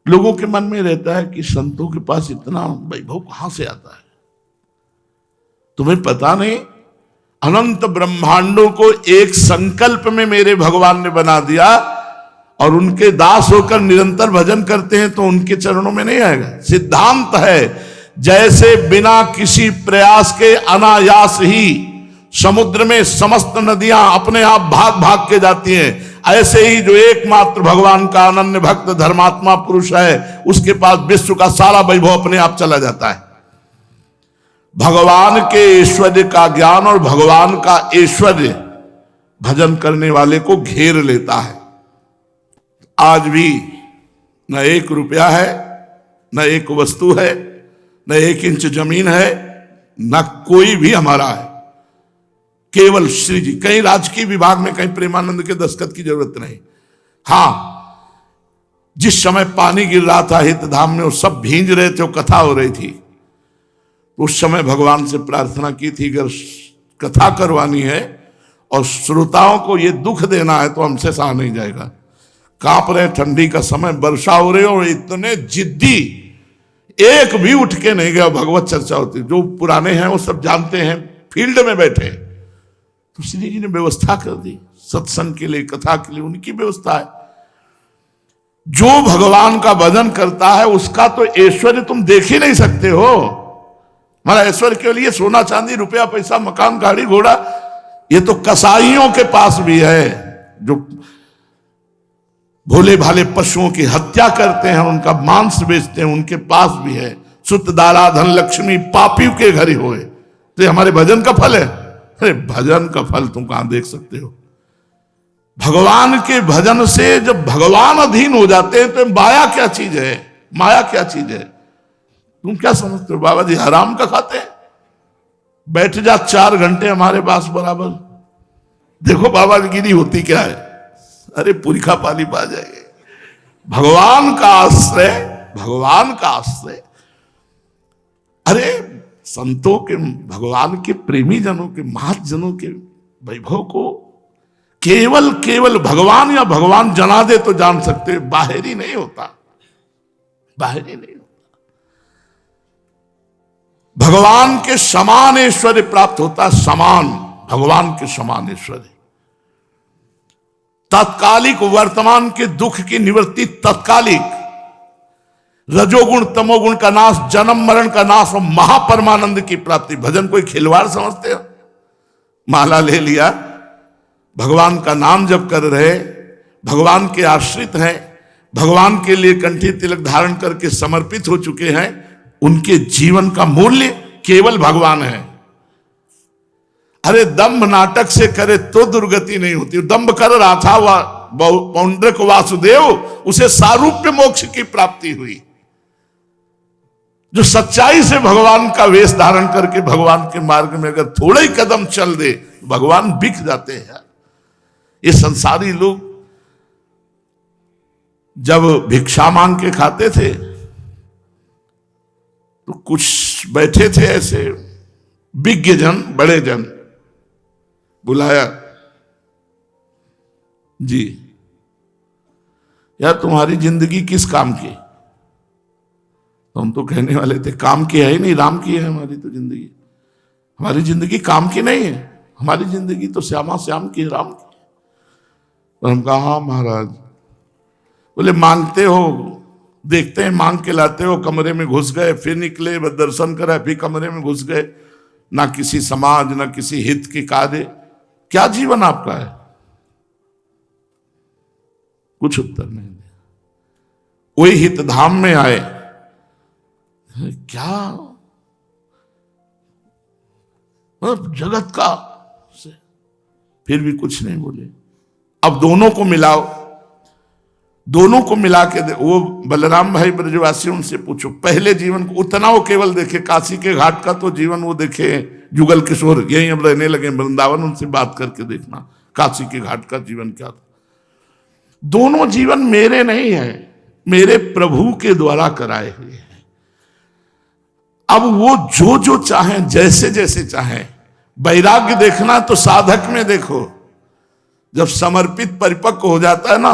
लोगों के मन में रहता है कि संतों के पास इतना वैभव कहां से आता है। तुम्हें पता नहीं, अनंत ब्रह्मांडों को एक संकल्प में मेरे भगवान ने बना दिया, और उनके दास होकर निरंतर भजन करते हैं तो उनके चरणों में नहीं आएगा। सिद्धांत है, जैसे बिना किसी प्रयास के अनायास ही समुद्र में समस्त नदियां अपने आप भाग भाग के जाती हैं, ऐसे ही जो एकमात्र भगवान का अनन्य भक्त धर्मात्मा पुरुष है, उसके पास विश्व का सारा वैभव अपने आप चला जाता है। भगवान के ऐश्वर्य का ज्ञान और भगवान का ऐश्वर्य भजन करने वाले को घेर लेता है। आज भी न 1 रुपया है, न एक वस्तु है, न 1 इंच जमीन है, न कोई भी हमारा है, केवल श्री जी। कहीं राजकीय विभाग में, कहीं प्रेमानंद के दस्तखत की जरूरत नहीं। हां, जिस समय पानी गिर रहा था हितधाम में, वो सब भींज रहे थे, वो कथा हो रही थी, उस समय भगवान से प्रार्थना की थी, अगर कथा करवानी है और श्रोताओं को ये दुख देना है तो हमसे सहा नहीं जाएगा। कांप रहे, ठंडी का समय, वर्षा हो रही, और इतने जिद्दी, एक भी उठ के नहीं गया। भगवत चर्चा होती, जो पुराने हैं वो सब जानते हैं, फील्ड में बैठे, तो श्री जी ने व्यवस्था कर दी सत्संग के लिए, कथा के लिए, उनकी व्यवस्था है। जो भगवान का भजन करता है उसका तो ऐश्वर्य तुम देख ही नहीं सकते हो। हमारा ऐश्वर्य के लिए सोना चांदी रुपया पैसा मकान गाड़ी घोड़ा, ये तो कसाईयों के पास भी है, जो भोले भाले पशुओं की हत्या करते हैं, उनका मांस बेचते हैं, उनके पास भी है। सुत दारा धन लक्ष्मी पापियों के घर ही होए, तो ये हमारे भजन का फल है। अरे भजन का फल तुम कहां देख सकते हो। भगवान के भजन से जब भगवान अधीन हो जाते हैं तो माया क्या चीज है, माया क्या चीज है। तुम क्या समझते हो, बाबा जी हराम का खाते हैं, बैठ जा 4 घंटे हमारे पास बराबर, देखो बाबा गिरी होती क्या है, अरे पुरखा पानी पा जाएंगे। भगवान का आश्रय, भगवान का आश्रय, अरे संतों के, भगवान के प्रेमी जनों के, महाजनों के वैभव को केवल केवल भगवान या भगवान जना दे तो जान सकते, बाहर ही नहीं होता, बाहर ही नहीं होता। भगवान के समान ऐश्वर्य प्राप्त होता, समान, भगवान के समान ऐश्वर्य। तात्कालिक वर्तमान के दुख की निवृत्ति तत्कालिक, रजोगुण तमोगुण का नाश, जन्म मरण का नाश और महापरमानंद की प्राप्ति। भजन कोई खिलवाड़ समझते हो? माला ले लिया, भगवान का नाम जप कर रहे, भगवान के आश्रित हैं, भगवान के लिए कंठी तिलक धारण करके समर्पित हो चुके हैं, उनके जीवन का मूल्य केवल भगवान है। अरे दंभ नाटक से करे तो दुर्गति नहीं होती। दंभ कर रहा था पौंड्रक वासुदेव, उसे सारूप्य मोक्ष की प्राप्ति हुई। जो सच्चाई से भगवान का वेश धारण करके भगवान के मार्ग में अगर थोड़े ही कदम चल दे, भगवान बिक जाते हैं। ये संसारी लोग जब भिक्षा मांग के खाते थे तो कुछ बैठे थे ऐसे विज्ञ जन, बड़े जन, बुलाया, जी यार तुम्हारी जिंदगी किस काम की? तो हम तो कहने वाले थे काम की है ही नहीं, राम की है हमारी तो जिंदगी। हमारी जिंदगी काम की नहीं है, हमारी जिंदगी तो श्यामा श्याम की है, राम की। और हम कहा हाँ महाराज। बोले मांगते हो, देखते हैं मांग के लाते हो, कमरे में घुस गए, फिर निकले, दर्शन करा, फिर कमरे में घुस गए, ना किसी समाज ना किसी हित के कार्य, क्या जीवन आपका है? कुछ उत्तर नहीं दिया। वही हित धाम में आए, क्या मतलब जगत का, फिर भी कुछ नहीं बोले। अब दोनों को मिलाओ, दोनों को मिला के वो बलराम भाई ब्रजवासी, उनसे पूछो पहले जीवन को, उतना वो केवल देखे, काशी के घाट का तो जीवन वो देखे, जुगल किशोर यहीं अब रहने लगे वृंदावन, उनसे बात करके देखना काशी के घाट का जीवन क्या था। दोनों जीवन मेरे नहीं है, मेरे प्रभु के द्वारा कराए हुए हैं। अब वो जो जो चाहे, जैसे जैसे चाहे। वैराग्य देखना तो साधक में देखो, जब समर्पित परिपक्व हो जाता है ना,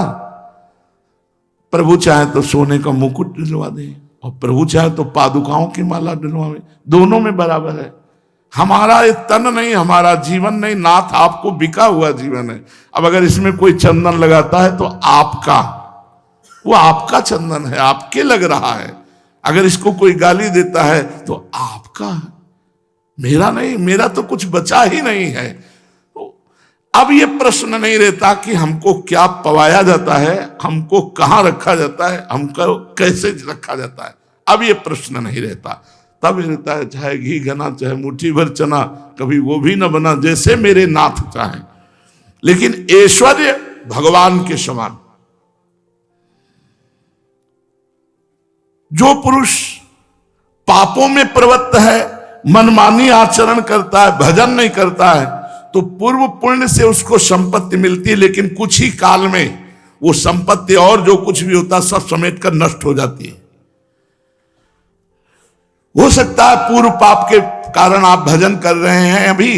प्रभु चाहे तो सोने का मुकुट दिलवा दे और प्रभु चाहे तो पादुकाओं की माला दिलवावे, दोनों में बराबर है। हमारा ये तन नहीं, हमारा जीवन नहीं, नाथ आपको बिका हुआ जीवन है। अब अगर इसमें कोई चंदन लगाता है तो आपका, वो आपका चंदन है, आपके लग रहा है। अगर इसको कोई गाली देता है तो आपका, मेरा नहीं, मेरा तो कुछ बचा ही नहीं है। अब ये प्रश्न नहीं रहता कि हमको क्या पवाया जाता है, हमको कहां रखा जाता है, हमको कैसे रखा जाता है, अब ये प्रश्न नहीं रहता। तब रहता है चाहे घी घना चाहे मुट्ठी भर चना, कभी वो भी न बना जैसे मेरे नाथ चाहे। लेकिन ऐश्वर्य भगवान के समान। जो पुरुष पापों में प्रवृत्त है, मनमानी आचरण करता है, भजन नहीं करता है, तो पूर्व पुण्य से उसको संपत्ति मिलती है, लेकिन कुछ ही काल में वो संपत्ति और जो कुछ भी होता है सब समेट कर नष्ट हो जाती है। हो सकता है पूर्व पाप के कारण आप भजन कर रहे हैं, अभी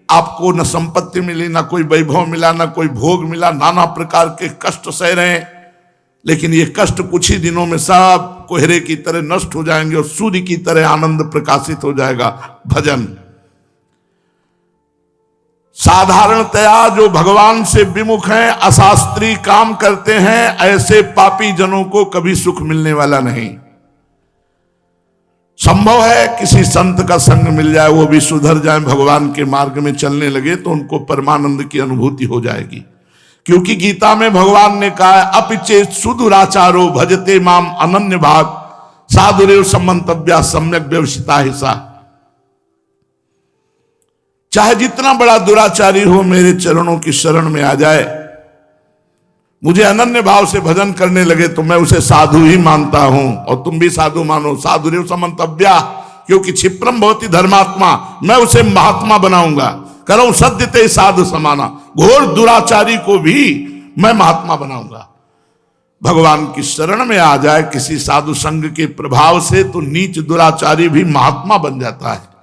आपको न संपत्ति मिली, ना कोई वैभव मिला, ना कोई भोग मिला, नाना प्रकार के कष्ट सह रहे हैं, लेकिन ये कष्ट कुछ ही दिनों में सब कोहरे की तरह नष्ट हो जाएंगे और सूर्य की तरह आनंद प्रकाशित हो जाएगा। भजन साधारणतया जो भगवान से विमुख हैं, अशास्त्रीय काम करते हैं, ऐसे पापी जनों को कभी सुख मिलने वाला नहीं। संभव है किसी संत का संग मिल जाए, वो भी सुधर जाए, भगवान के मार्ग में चलने लगे तो उनको परमानंद की अनुभूति हो जाएगी। क्योंकि गीता में भगवान ने कहा है, अपिचेत सुदुराचारो भजते माम अनन्य भाग साधुरेव समंतव्या सम्यक व्यवसिता हिसा। चाहे जितना बड़ा दुराचारी हो, मेरे चरणों की शरण में आ जाए, मुझे अनन्य भाव से भजन करने लगे तो मैं उसे साधु ही मानता हूं। और तुम भी साधु मानो, साधुरेव समंतव्या, क्योंकि क्षिप्रम भवति धर्मात्मा, मैं उसे महात्मा बनाऊंगा। करो सद्यते साधु समाना, घोर दुराचारी को भी मैं महात्मा बनाऊंगा। भगवान की शरण में आ जाए किसी साधु संग के प्रभाव से, तो नीच दुराचारी भी महात्मा बन जाता है।